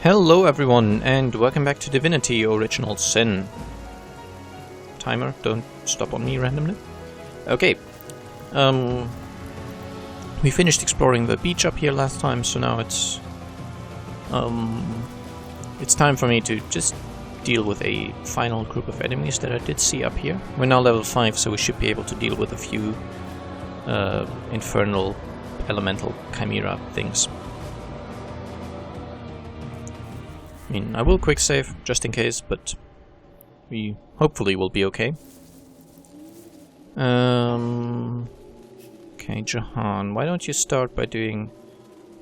Hello everyone, and welcome back to Divinity Original Sin. Timer, don't stop on me randomly. Okay. We finished exploring the beach up here last time, so now it's time for me to just deal with a final group of enemies that I did see up here. We're now level 5, so we should be able to deal with a few infernal elemental chimera things. I mean, I will quick save, just in case, but we hopefully will be okay. Okay, Jahan, why don't you start by doing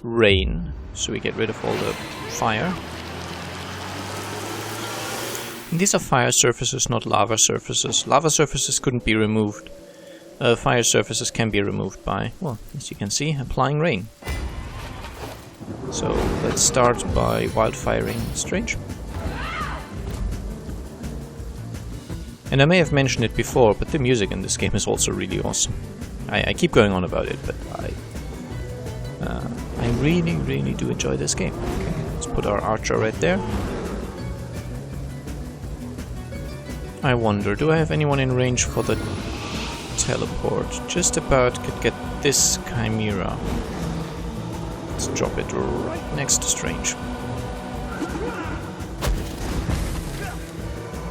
rain, so we get rid of all the fire. And these are fire surfaces, not lava surfaces. Lava surfaces couldn't be removed. Fire surfaces can be removed by, well, as you can see, applying rain. So let's start by wildfiring Strange. And I may have mentioned it before, but the music in this game is also really awesome. I keep going on about it, but I really do enjoy this game. Okay, let's put our archer right there. I wonder, do I have anyone in range for the teleport? Just about could get this chimera. Let's drop it right next to Strange.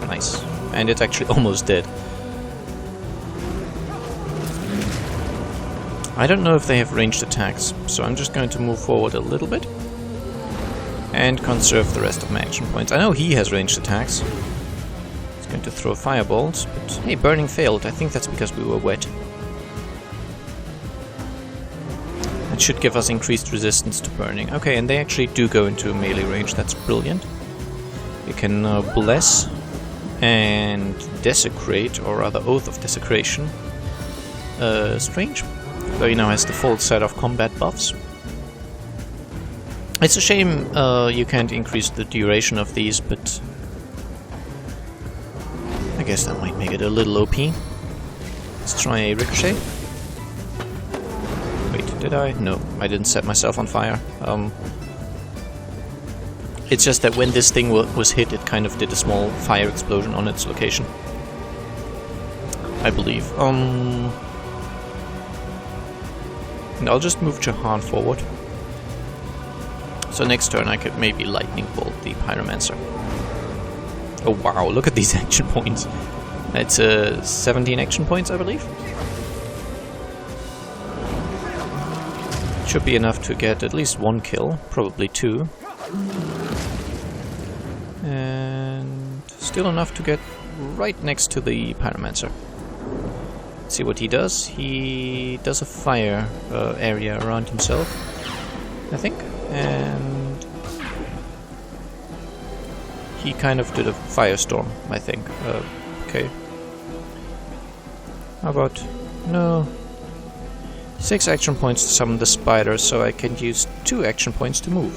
Nice. And it's actually almost dead. I don't know if they have ranged attacks, so I'm just going to move forward a little bit and conserve the rest of my action points. I know he has ranged attacks. He's going to throw fireballs, but hey, burning failed. I think that's because we were wet. It should give us increased resistance to burning. Okay, and they actually do go into melee range. That's brilliant. You can bless and desecrate, or rather Oath of Desecration. Strange. Though he now has the full set of combat buffs. It's a shame you can't increase the duration of these, but I guess that might make it a little OP. Let's try a ricochet. Wait, did I? No, I didn't set myself on fire. It's just that when this thing was hit, it kind of did a small fire explosion on its location. I believe. And I'll just move Jahan forward. So next turn I could maybe lightning bolt the pyromancer. Oh wow, look at these action points. That's 17 action points, I believe. Should be enough to get at least one kill, probably two. And still enough to get right next to the pyromancer. Let's see what he does. He does a fire area around himself, I think, and he kind of did a firestorm, I think. Okay. How about... no. 6 action points to summon the spider, so I can use 2 action points to move.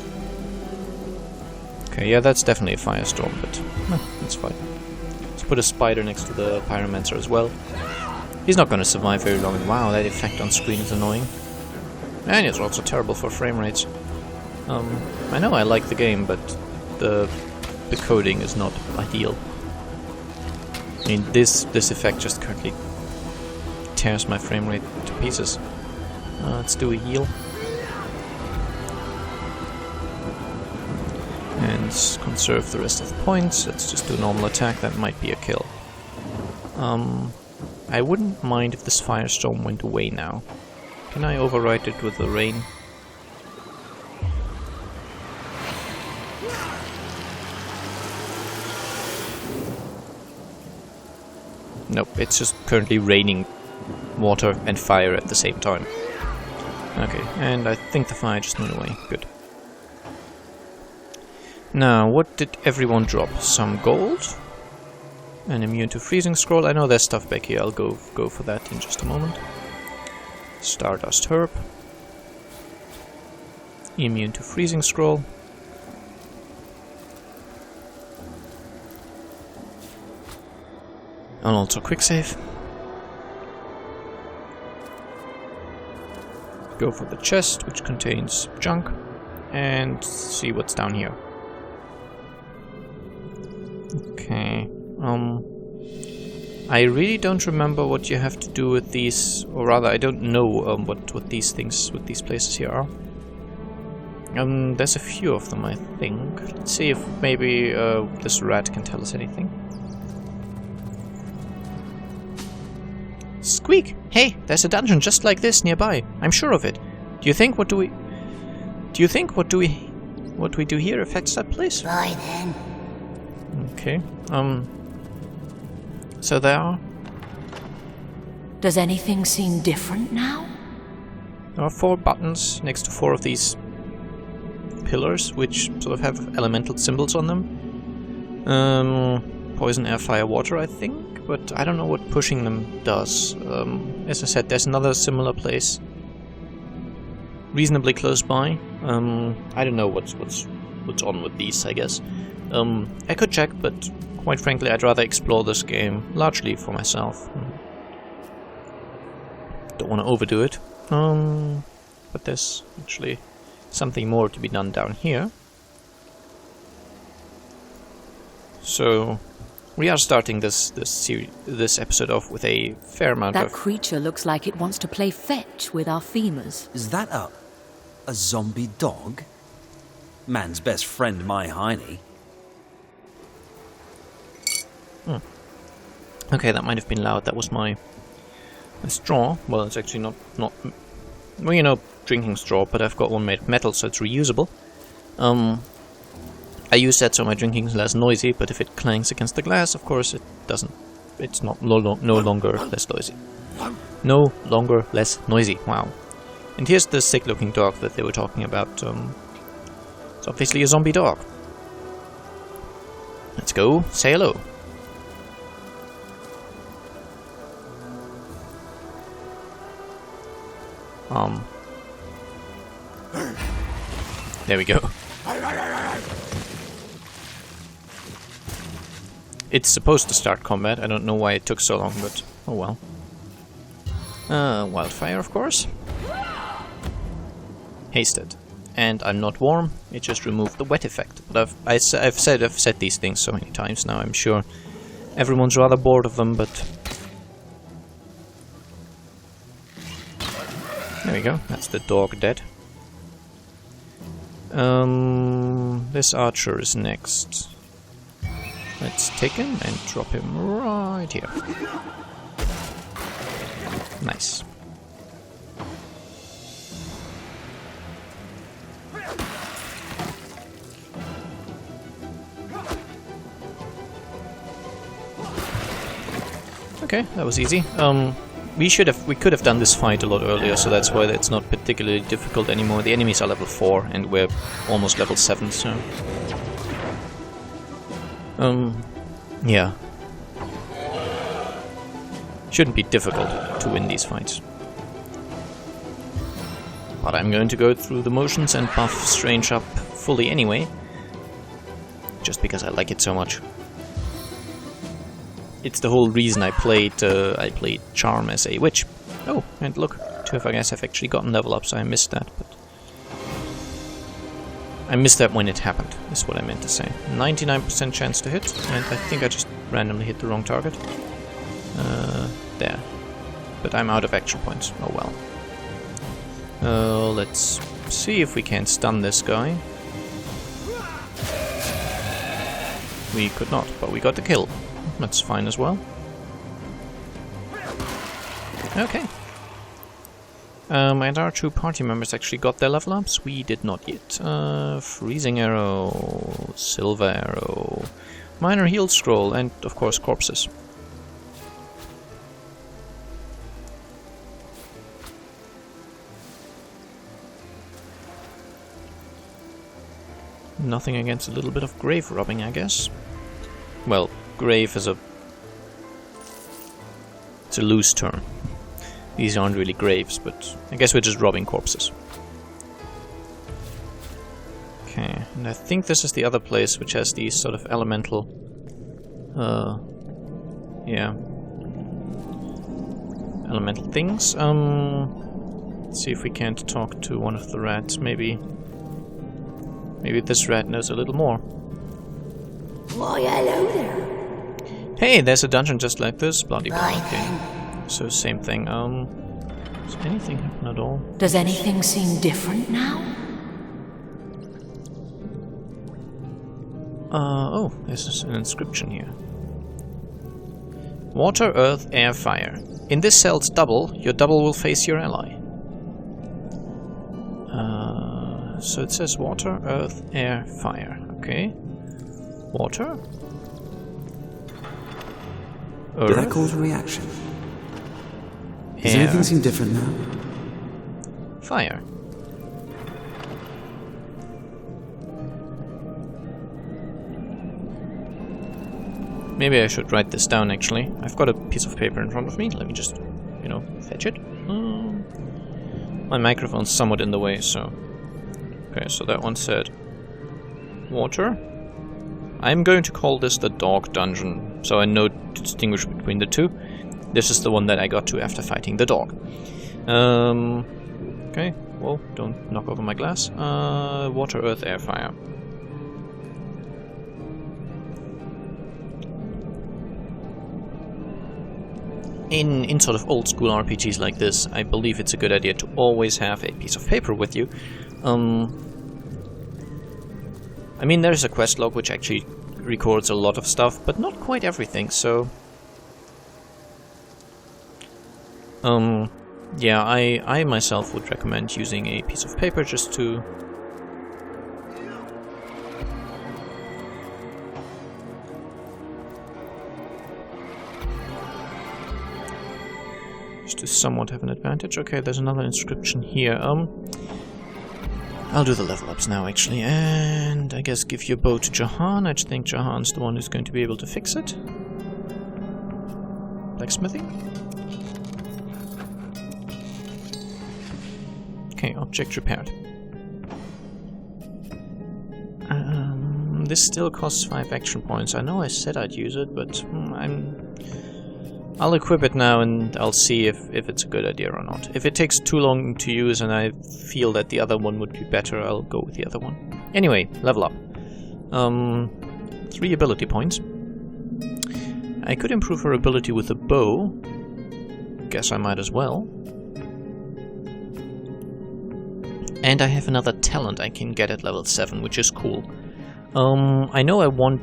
Okay, yeah, that's definitely a firestorm, but that's fine. Let's put a spider next to the pyromancer as well. He's not going to survive very long. Wow, that effect on screen is annoying. And it's also terrible for frame rates. I know I like the game, but the coding is not ideal. I mean, this effect just currently tears my frame rate to pieces. Let's do a heal. And conserve the rest of the points. Let's just do a normal attack. That might be a kill. I wouldn't mind if this firestorm went away now. Can I override it with the rain? Nope, it's just currently raining water and fire at the same time. Okay, and I think the fire just went away. Good. Now, what did everyone drop? Some gold? An immune to freezing scroll. I know there's stuff back here. I'll go for that in just a moment. Stardust herb. Immune to freezing scroll. And also quick save. Go for the chest, which contains junk, and see what's down here. Okay. I really don't remember what you have to do with these, or rather, I don't know what these things, what these places here are. There's a few of them, I think. Let's see if maybe this rat can tell us anything. Squeak! Hey, there's a dungeon just like this nearby. I'm sure of it. Do you think what we do here affects that place? Right then. Okay. So there are. Does anything seem different now? There are 4 buttons next to 4 of these pillars, which sort of have elemental symbols on them. Poison, air, fire, water, I think, but I don't know what pushing them does. As I said, there's another similar place reasonably close by. I don't know what's on with these, I guess. I could check, but quite frankly, I'd rather explore this game largely for myself. Don't want to overdo it. But there's actually something more to be done down here. So we are starting this episode off with a fair amount of... That creature looks like it wants to play fetch with our femurs. Is that a zombie dog? Man's best friend, my hiney. Okay, that might have been loud. That was my straw. Well, it's actually not... Well, you know, drinking straw, but I've got one made of metal, so it's reusable. I use that so my drinking is less noisy, but if it clangs against the glass, of course, it doesn't. It's not no longer less noisy. No longer less noisy. Wow. And here's the sick-looking dog that they were talking about. It's obviously a zombie dog. Let's go say hello. There we go. It's supposed to start combat. I don't know why it took so long, but oh well. Wildfire, of course. Hasted. And I'm not warm. It just removed the wet effect. But I've said these things so many times now. I'm sure everyone's rather bored of them, but there we go. That's the dog dead. This archer is next. Let's take him and drop him right here. Nice. Okay, that was easy. We could have done this fight a lot earlier, so that's why it's not particularly difficult anymore. The enemies are level 4 and we're almost level 7, so yeah. Shouldn't be difficult to win these fights. But I'm going to go through the motions and buff Strange up fully anyway, just because I like it so much. It's the whole reason I played Charm as a witch. Oh, and look, 2 of our guys have actually gotten level up, so I missed that. But I missed that when it happened, is what I meant to say. 99% chance to hit, and I think I just randomly hit the wrong target. There. But I'm out of action points. Oh well. Let's see if we can stun this guy. We could not, but we got the kill. That's fine as well. Okay. And our 2 party members actually got their level ups. We did not yet. Freezing arrow, silver arrow, minor heal scroll, and of course corpses. Nothing against a little bit of grave robbing, I guess. Well, grave is it's a loose term. These aren't really graves, but I guess we're just robbing corpses. Okay, and I think this is the other place which has these sort of elemental yeah, elemental things. Let's see if we can't talk to one of the rats. Maybe this rat knows a little more. Why, hello there. Hey, there's a dungeon just like this. Bloody blah. Okay. So same thing. Does anything happen at all? Does anything seem different now? Oh, there's an inscription here. Water, earth, air, fire. In this cell's double, your double will face your ally. So it says water, earth, air, fire. Okay. Water. Earth. Did that cause a reaction? Does Air. anything seem different now? Fire. Maybe I should write this down, actually. I've got a piece of paper in front of me. Let me just, fetch it. My microphone's somewhat in the way, so... Okay, so that one said... Water. I'm going to call this the dog dungeon, so I know to distinguish between the two. This is the one that I got to after fighting the dog. Okay, whoa, don't knock over my glass. Water, earth, air, fire. In sort of old school RPGs like this, I believe it's a good idea to always have a piece of paper with you. I mean, there's a quest log which actually records a lot of stuff, but not quite everything, so... yeah, I myself would recommend using a piece of paper just to... just to somewhat have an advantage. Okay, there's another inscription here. I'll do the level ups now, actually, and I guess give your bow to Jahan. I think Jahan's the one who's going to be able to fix it. Blacksmithing. Okay, object repaired. This still costs 5 action points. I know I said I'd use it, but I'll equip it now and I'll see if it's a good idea or not. If it takes too long to use and I feel that the other one would be better, I'll go with the other one. Anyway, level up. 3 ability points. I could improve her ability with a bow. Guess I might as well. And I have another talent I can get at level 7, which is cool. I know I want...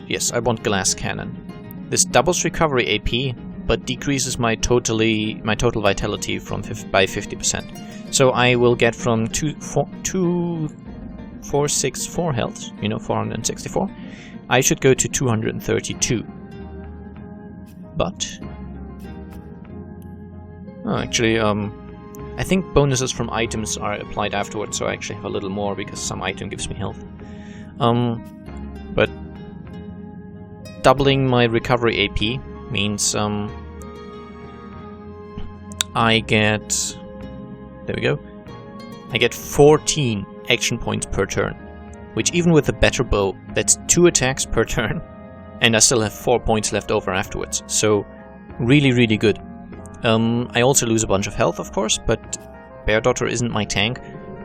Yes, I want Glass Cannon. This doubles recovery AP, but decreases my total vitality from by 50%. So I will get from 464 health, 464. I should go to 232. But... Oh, actually, I think bonuses from items are applied afterwards, so I actually have a little more because some item gives me health. But doubling my recovery AP means I get... There we go. I get 14 action points per turn, which even with a better bow, that's 2 attacks per turn, and I still have 4 points left over afterwards. So really, really good. I also lose a bunch of health, of course, but Bear Daughter isn't my tank,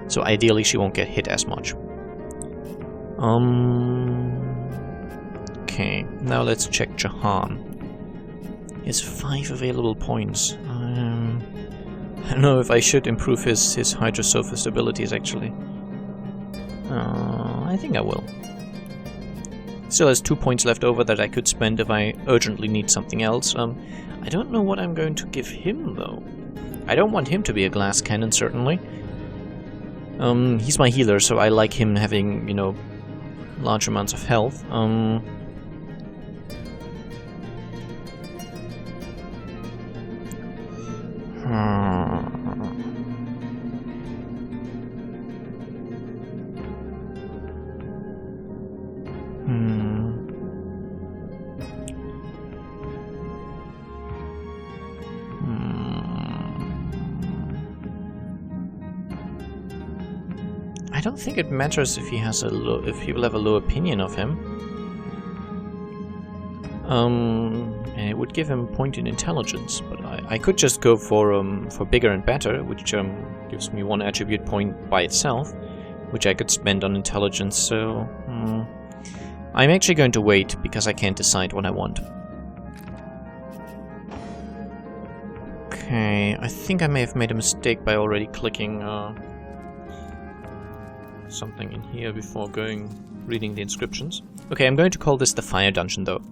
so ideally she won't get hit as much. Okay, now let's check Jahan. He has 5 available points. I don't know if I should improve his Hydrosophist abilities, actually. I think I will. Still has 2 points left over that I could spend if I urgently need something else. I don't know what I'm going to give him, though. I don't want him to be a glass cannon, certainly. He's my healer, so I like him having, large amounts of health. I don't think it matters if he has if people have a low opinion of him. And it would give him a point in intelligence, but I could just go for bigger and better, which gives me 1 attribute point by itself, which I could spend on intelligence. So I'm actually going to wait because I can't decide what I want. Okay, I think I may have made a mistake by already clicking something in here before reading the inscriptions. Okay, I'm going to call this the fire dungeon though.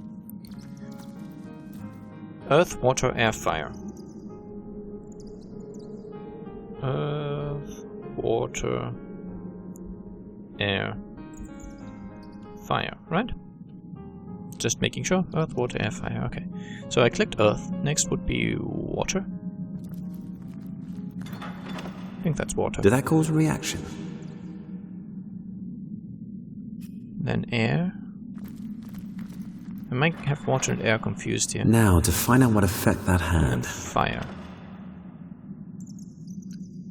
Earth, water, air, fire. Earth, water, air, fire, right? Just making sure. Earth, water, air, fire, okay. So I clicked earth, next would be water. I think that's water. Did that cause a reaction? Then air. I might have water and air confused here. Now, to find out what effect that had. And fire.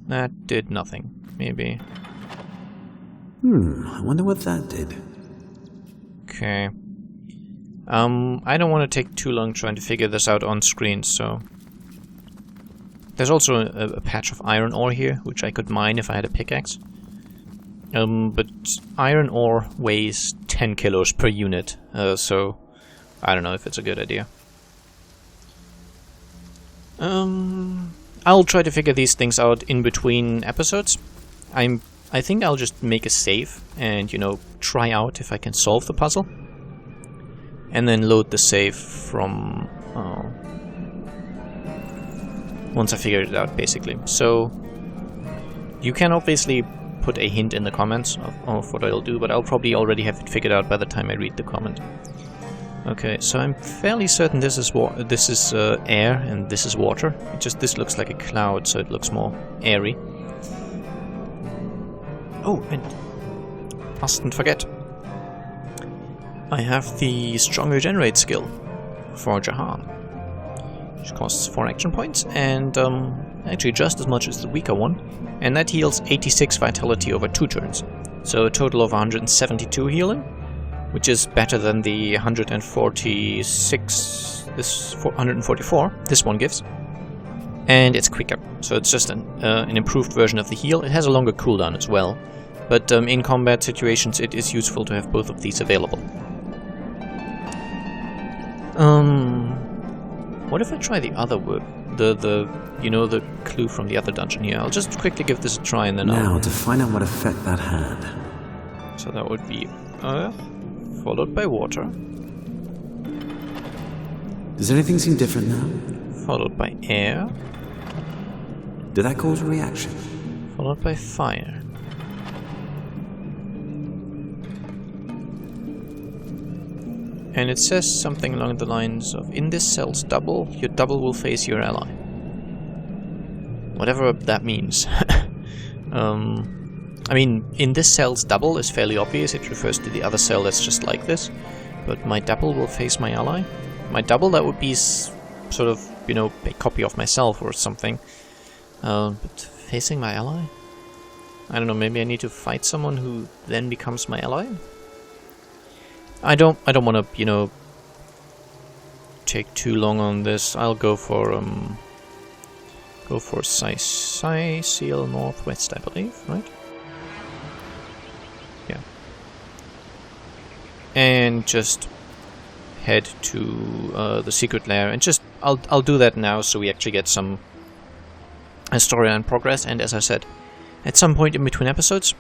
That did nothing. Maybe. I wonder what that did. Okay. I don't want to take too long trying to figure this out on screen, so... There's also a patch of iron ore here, which I could mine if I had a pickaxe. But iron ore weighs 10 kilos per unit, so I don't know if it's a good idea. I'll try to figure these things out in between episodes. I think I'll just make a save and, you know, try out if I can solve the puzzle. And then load the save from... once I figure it out, basically. So, you can obviously put a hint in the comments of what I'll do, but I'll probably already have it figured out by the time I read the comment. Okay, so I'm fairly certain this is air and this is water. This looks like a cloud, so it looks more airy. Oh, and mustn't forget, I have the Strong Regenerate skill for Jahan, which costs 4 action points, and actually just as much as the weaker one, and that heals 86 vitality over 2 turns, so a total of 172 healing, which is better than the 144 this one gives, and it's quicker, so it's just an improved version of the heal. It has a longer cooldown as well, but in combat situations it is useful to have both of these available. What if I try the other work? You know, the clue from the other dungeon here. I'll just quickly give this a try and then Now, to find out what effect that had. So that would be earth, followed by water. Does anything seem different now? Followed by air. Did that cause a reaction? Followed by fire. And it says something along the lines of, in this cell's double, your double will face your ally. Whatever that means. I mean, in this cell's double is fairly obvious, it refers to the other cell that's just like this. But my double will face my ally. My double, that would be sort of, you know, a copy of myself or something. But facing my ally? I don't know, maybe I need to fight someone who then becomes my ally? I don't want to, you know, take too long on this. I'll go for Cyseal Northwest, I believe, right? Yeah. And just head to the secret lair, and just I'll do that now, so we actually get some storyline progress. And as I said, at some point in between episodes,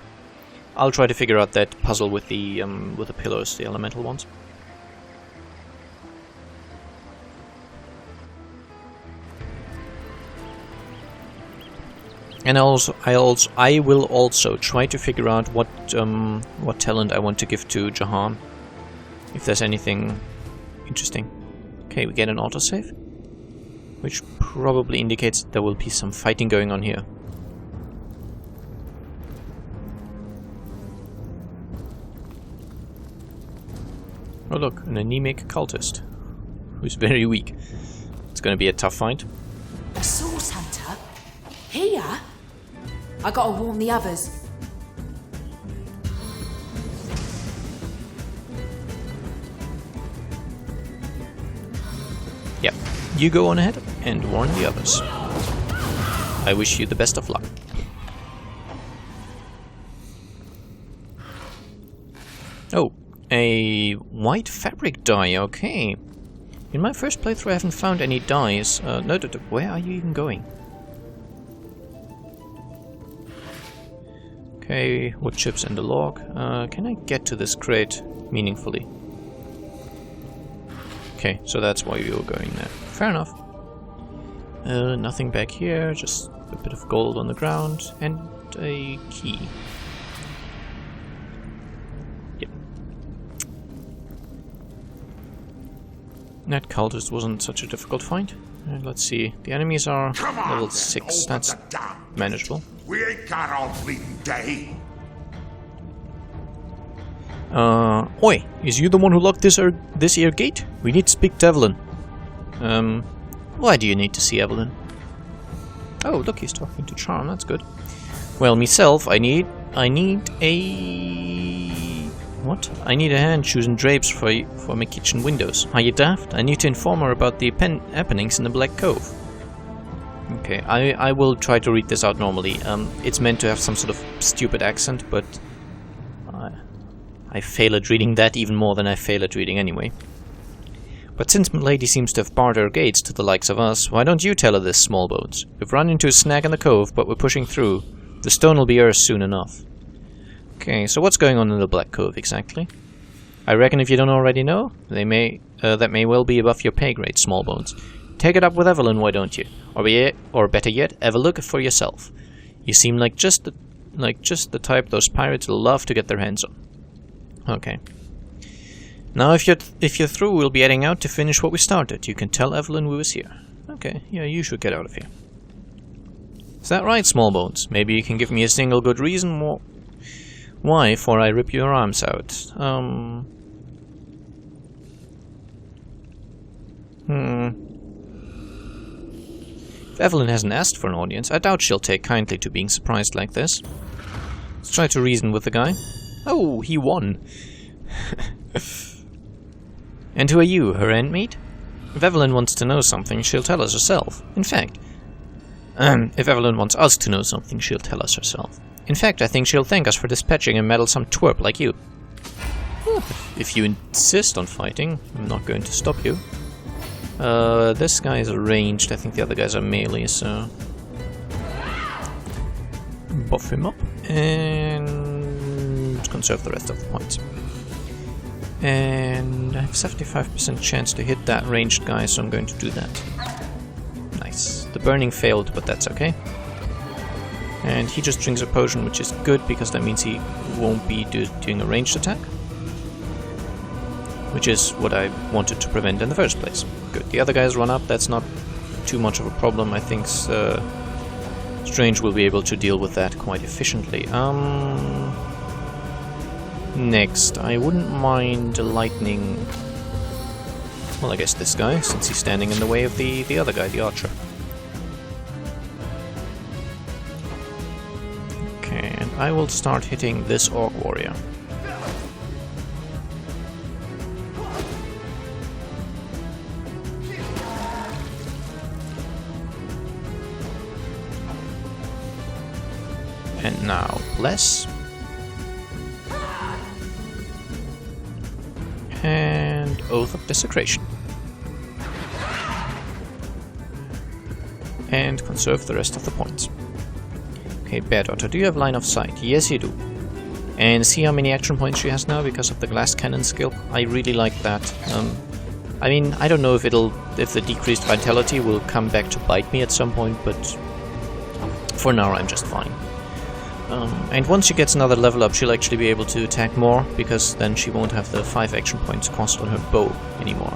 I'll try to figure out that puzzle with the pillars, the elemental ones. And I will also try to figure out what talent I want to give to Jahan, if there's anything interesting. Okay, we get an autosave, which probably indicates there will be some fighting going on here. Oh look, an anemic cultist, who's very weak. It's gonna be a tough fight. A source hunter? Here? I gotta warn the others. Yep, you go on ahead and warn the others. I wish you the best of luck. Oh, A white fabric dye, okay. In my first playthrough I haven't found any dyes. No, where are you even going? Okay, wood chips and a log. Can I get to this crate meaningfully? Okay, so that's why you're going there. Fair enough. Nothing back here, just a bit of gold on the ground and a key. Yep. That cultist wasn't such a difficult find. Let's see, the enemies are level 6, that's manageable. We ain't got all bleeding day. Oi, is you the one who locked this here gate? We need to speak to Evelyn. Why do you need to see Evelyn? Oh, look, he's talking to Charm, that's good. Well, myself, I need a... What? I need a hand choosing drapes for my kitchen windows. Are you daft? I need to inform her about the happenings in the Black Cove. Okay, I will try to read this out normally. It's meant to have some sort of stupid accent, but I fail at reading that even more than I fail at reading anyway. But since Milady seems to have barred her gates to the likes of us, why don't you tell her this, Smallbones? We've run into a snag in the cove, but we're pushing through. The stone will be ours soon enough. Okay, so what's going on in the Black Cove exactly? I reckon if you don't already know, that may well be above your pay grade, Smallbones. Take it up with Evelyn, why don't you? Or better yet, have a look for yourself. You seem like just the type those pirates will love to get their hands on. Okay. Now, if you're through, we'll be heading out to finish what we started. You can tell Evelyn we was here. Okay, yeah, you should get out of here. Is that right, Smallbones? Maybe you can give me a single good reason why, for I rip your arms out. If Evelyn hasn't asked for an audience, I doubt she'll take kindly to being surprised like this. Let's try to reason with the guy. Oh, he won. And who are you, her handmaid? If Evelyn wants to know something, she'll tell us herself. In fact, if Evelyn wants us to know something, she'll tell us herself. In fact, I think she'll thank us for dispatching a meddlesome twerp like you. If you insist on fighting, I'm not going to stop you. This guy is ranged, I think the other guys are melee, so... buff him up, and conserve the rest of the points. And I have 75% chance to hit that ranged guy, so I'm going to do that. Nice. The burning failed, but that's okay. And he just drinks a potion, which is good, because that means he won't be doing a ranged attack. Which is what I wanted to prevent in the first place. Good. The other guys run up, that's not too much of a problem. I think Strange will be able to deal with that quite efficiently. Next, I wouldn't mind lightning... well, I guess this guy, since he's standing in the way of the other guy, the archer. Okay, and I will start hitting this orc warrior. And now, bless. And Oath of Desecration. And conserve the rest of the points. Okay, Bear Daughter, do you have line of sight? Yes, you do. And see how many action points she has now because of the glass cannon skill? I really like that. I mean, I don't know if the decreased vitality will come back to bite me at some point, but for now I'm just fine. And once she gets another level up, she'll actually be able to attack more, because then she won't have the 5 action points cost on her bow anymore.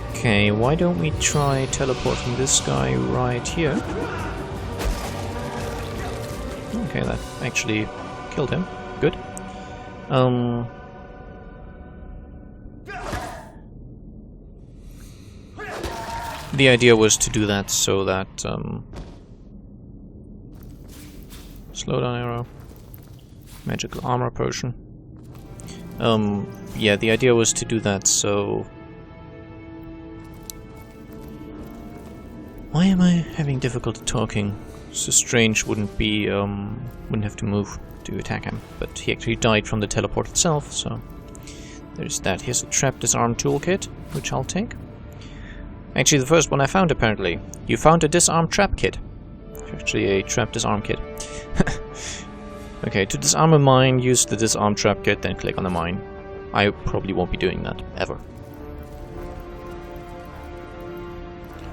Okay, why don't we try teleporting this guy right here? Okay, that actually killed him. Good. The idea was to do that so that... slowdown arrow. Magical armor potion. Yeah, the idea was to do that, so... why am I having difficulty talking? So Strange wouldn't have to move to attack him, but he actually died from the teleport itself, so there's that. Here's a trap disarm toolkit, which I'll take. Actually, the first one I found, apparently. You found a disarm trap kit. Actually, a trap disarm kit. Okay, to disarm a mine, use the disarm trap kit, then click on the mine. I probably won't be doing that, ever.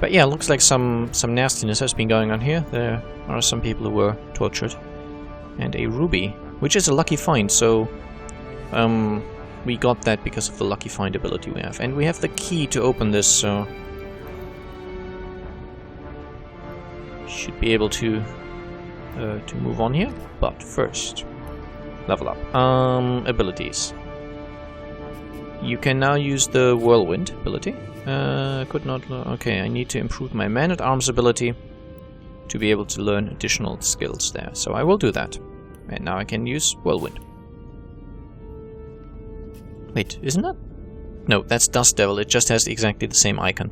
But yeah, looks like some nastiness has been going on here. There are some people who were tortured. And a ruby, which is a lucky find, so we got that because of the lucky find ability we have. And we have the key to open this, so should be able to move on here. But first, level up. Abilities. You can now use the whirlwind ability. Could not. Okay, I need to improve my man-at-arms ability to be able to learn additional skills there. So I will do that. And now I can use whirlwind. Wait, isn't that? No, that's Dust Devil. It just has exactly the same icon.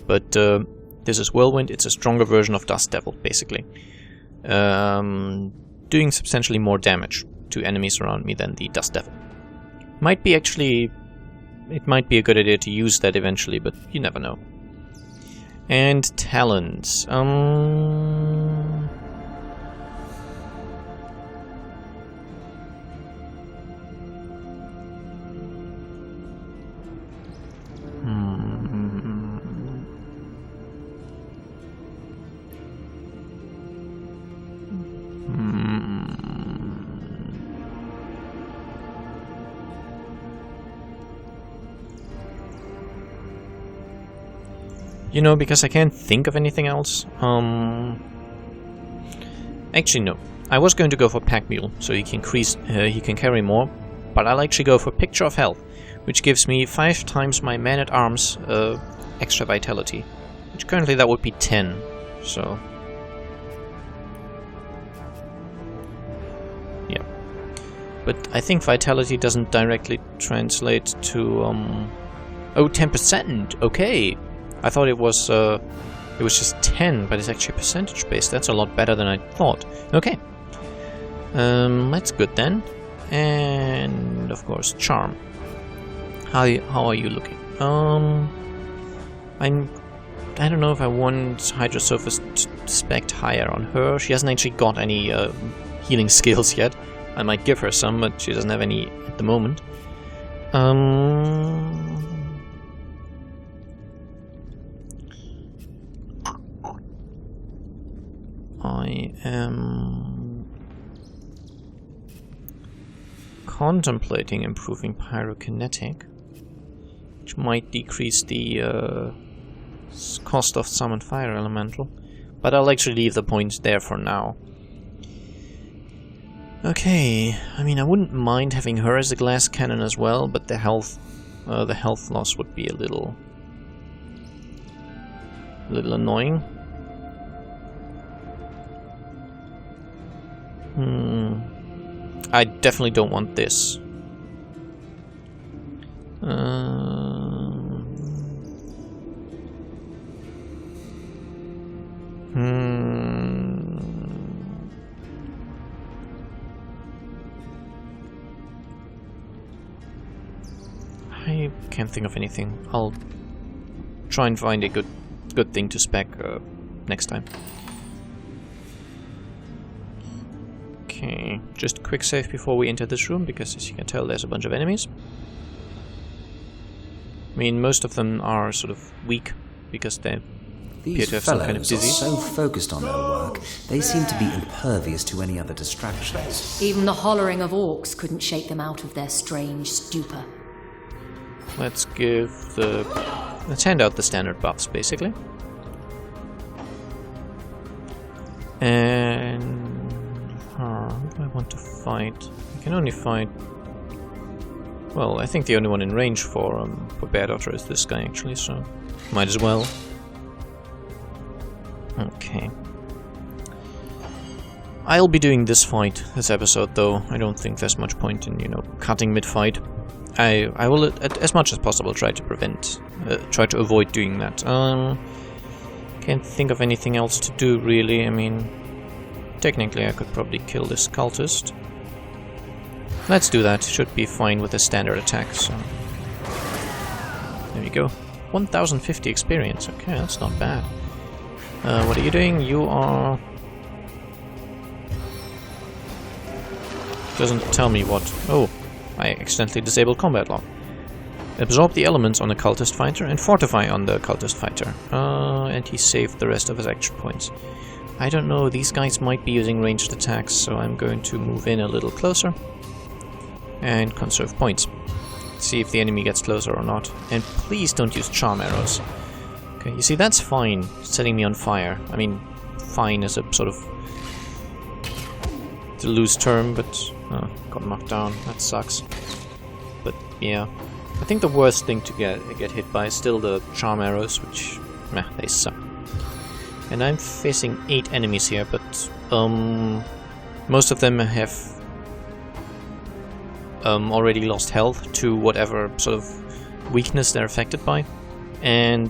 But this is whirlwind. It's a stronger version of Dust Devil, basically. Doing substantially more damage to enemies around me than the Dust Devil. Might be actually... It might be a good idea to use that eventually, but you never know. And talents. You know, because I can't think of anything else. Actually, no. I was going to go for Pack Mule, so he can carry more. But I'll actually go for Picture of Health, which gives me 5 times my man-at-arms extra vitality. Which currently that would be 10. So yeah. But I think vitality doesn't directly translate to oh, 10%. Okay. I thought it was just 10, but it's actually percentage based. That's a lot better than I thought. Okay, that's good then. And of course, charm. How are you looking? I don't know if I want Hydrosophist to spec higher on her. She hasn't actually got any healing skills yet. I might give her some, but she doesn't have any at the moment. I am contemplating improving pyrokinetic, which might decrease the cost of summoned fire elemental, but I'll actually leave the points there for now. Okay, I mean, I wouldn't mind having her as a glass cannon as well, but the health loss would be a little annoying. I definitely don't want this. I can't think of anything. I'll try and find a good thing to spec next time. Okay, just a quick save before we enter this room, because as you can tell there's a bunch of enemies. I mean, most of them are sort of weak, because they appear to have some kind of disease. These fellows are so focused on their work, they seem to be impervious to any other distractions. Even the hollering of orcs couldn't shake them out of their strange stupor. Let's hand out the standard buffs, basically. And who do I want to fight? I can only fight... Well, I think the only one in range for Bear Daughter is this guy, actually, so might as well. Okay. I'll be doing this fight, this episode, though. I don't think there's much point in, cutting mid-fight. I will, as much as possible, try to avoid doing that. Can't think of anything else to do, really. I mean, technically I could probably kill this cultist. Let's do that. Should be fine with a standard attack, so... There we go. 1050 experience. Okay, that's not bad. What are you doing? You are... Doesn't tell me what... Oh, I accidentally disabled combat log. Absorb the elements on the cultist fighter and fortify on the cultist fighter. And he saved the rest of his action points. I don't know, these guys might be using ranged attacks, so I'm going to move in a little closer. And conserve points. See if the enemy gets closer or not. And please don't use charm arrows. Okay, you see, that's fine, setting me on fire. I mean, fine is a sort of... It's a loose term, but... got knocked down. That sucks. But, yeah. I think the worst thing to get hit by is still the charm arrows, which... Meh, they suck. And I'm facing 8 enemies here, but... most of them have... already lost health to whatever sort of weakness they're affected by. And,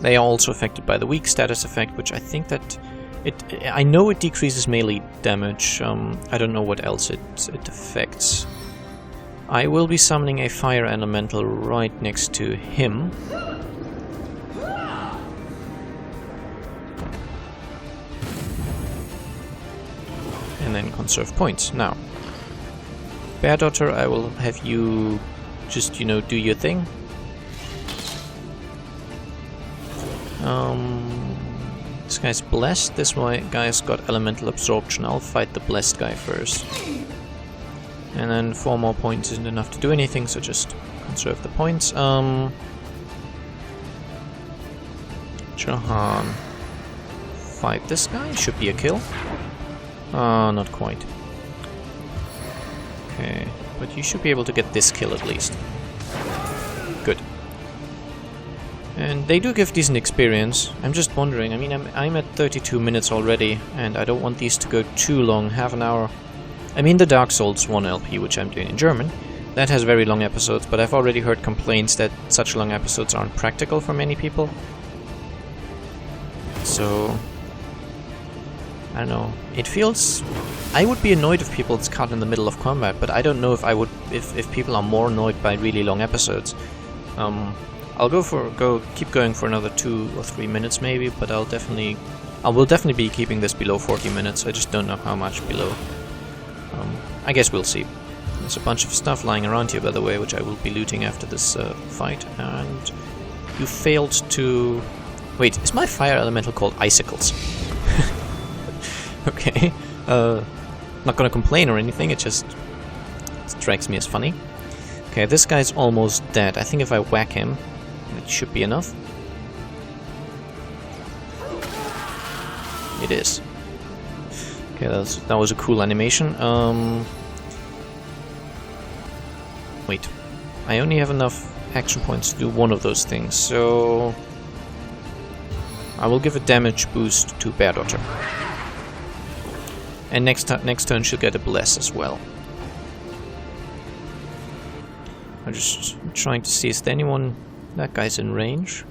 they are also affected by the weak status effect, which I think that... I know it decreases melee damage, I don't know what else it affects. I will be summoning a fire elemental right next to him. And then conserve points. Now, Bear Daughter, I will have you just, you know, do your thing. This guy's blessed, this guy's got elemental absorption. I'll fight the blessed guy first. And then 4 more points isn't enough to do anything, so just conserve the points. Jahan. Fight this guy, should be a kill. Not quite. Okay, but you should be able to get this kill at least. Good. And they do give decent experience. I'm just wondering, I mean, I'm at 32 minutes already, and I don't want these to go too long, half an hour. I mean, the Dark Souls 1 LP, which I'm doing in German, that has very long episodes, but I've already heard complaints that such long episodes aren't practical for many people. So... I don't know. It feels... I would be annoyed if people it's cut in the middle of combat, but I don't know if I would... If people are more annoyed by really long episodes. I'll keep going for another 2 or 3 minutes maybe, but I will definitely be keeping this below 40 minutes. I just don't know how much below. I guess we'll see. There's a bunch of stuff lying around here, by the way, which I will be looting after this fight. And you failed to... Wait, is my fire elemental called Icicles? Okay. Not gonna complain or anything, it strikes me as funny. Okay, this guy's almost dead. I think if I whack him, it should be enough. It is. Okay, that was a cool animation. Wait. I only have enough action points to do one of those things, so... I will give a damage boost to Bear Daughter. And next turn she'll get a bless as well. I'm just trying to see, is there anyone... That guy's in range.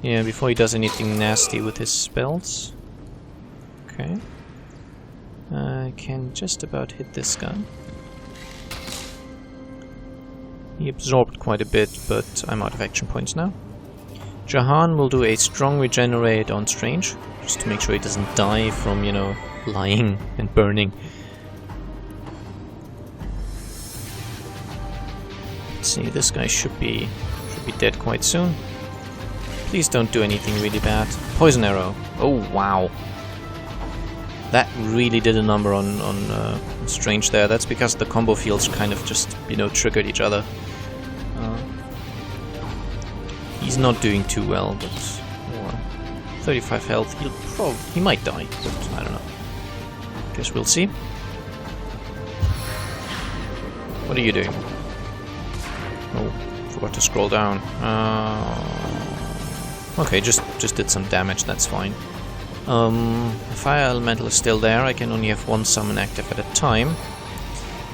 Yeah, before he does anything nasty with his spells. Okay. I can just about hit this guy. He absorbed quite a bit, but I'm out of action points now. Jahan will do a strong regenerate on Strange, just to make sure he doesn't die from, you know, lying and burning. Let's see, this guy should be dead quite soon. Please don't do anything really bad. Poison arrow. Oh wow. That really did a number on Strange there. That's because the combo fields kind of just, you know, triggered each other. He's not doing too well, but 35 health. He might die, but I don't know. Guess we'll see. What are you doing? Oh, forgot to scroll down. Okay, just did some damage. That's fine. The fire elemental is still there. I can only have one summon active at a time.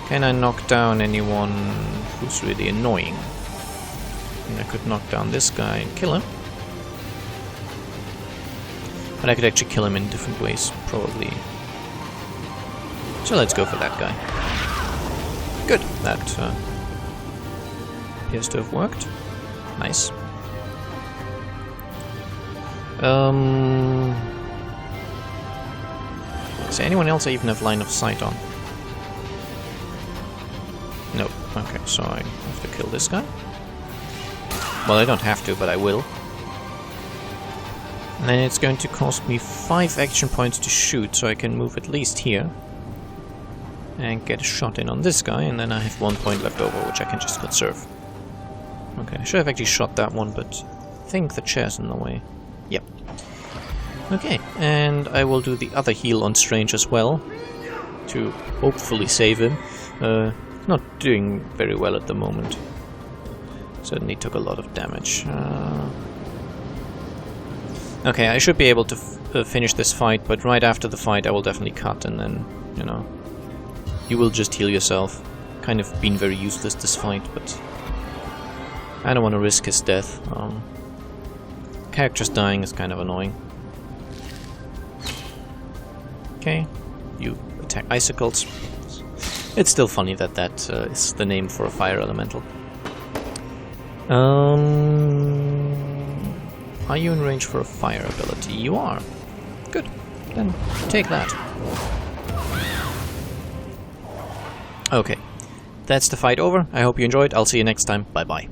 Can I knock down anyone who's really annoying? I could knock down this guy and kill him. But I could actually kill him in different ways, probably. So let's go for that guy. Good, that appears to have worked. Nice. Is there anyone else I even have line of sight on? Nope. Okay, so I have to kill this guy. Well, I don't have to, but I will. And then it's going to cost me 5 action points to shoot, so I can move at least here. And get a shot in on this guy, and then I have 1 point left over, which I can just conserve. Okay, I should have actually shot that one, but I think the chair's in the way. Yep. Okay, and I will do the other heal on Strange as well, to hopefully save him. Not doing very well at the moment. Certainly took a lot of damage. Okay, I should be able to finish this fight, but right after the fight I will definitely cut, and then, you know, you will just heal yourself. Kind of been very useless this fight, but I don't want to risk his death. Characters dying is kind of annoying. Okay, you attack icicles. It's still funny that that is the name for a fire elemental. Are you in range for a fire ability? You are. Good. Then take that. Okay. That's the fight over. I hope you enjoyed. I'll see you next time. Bye bye.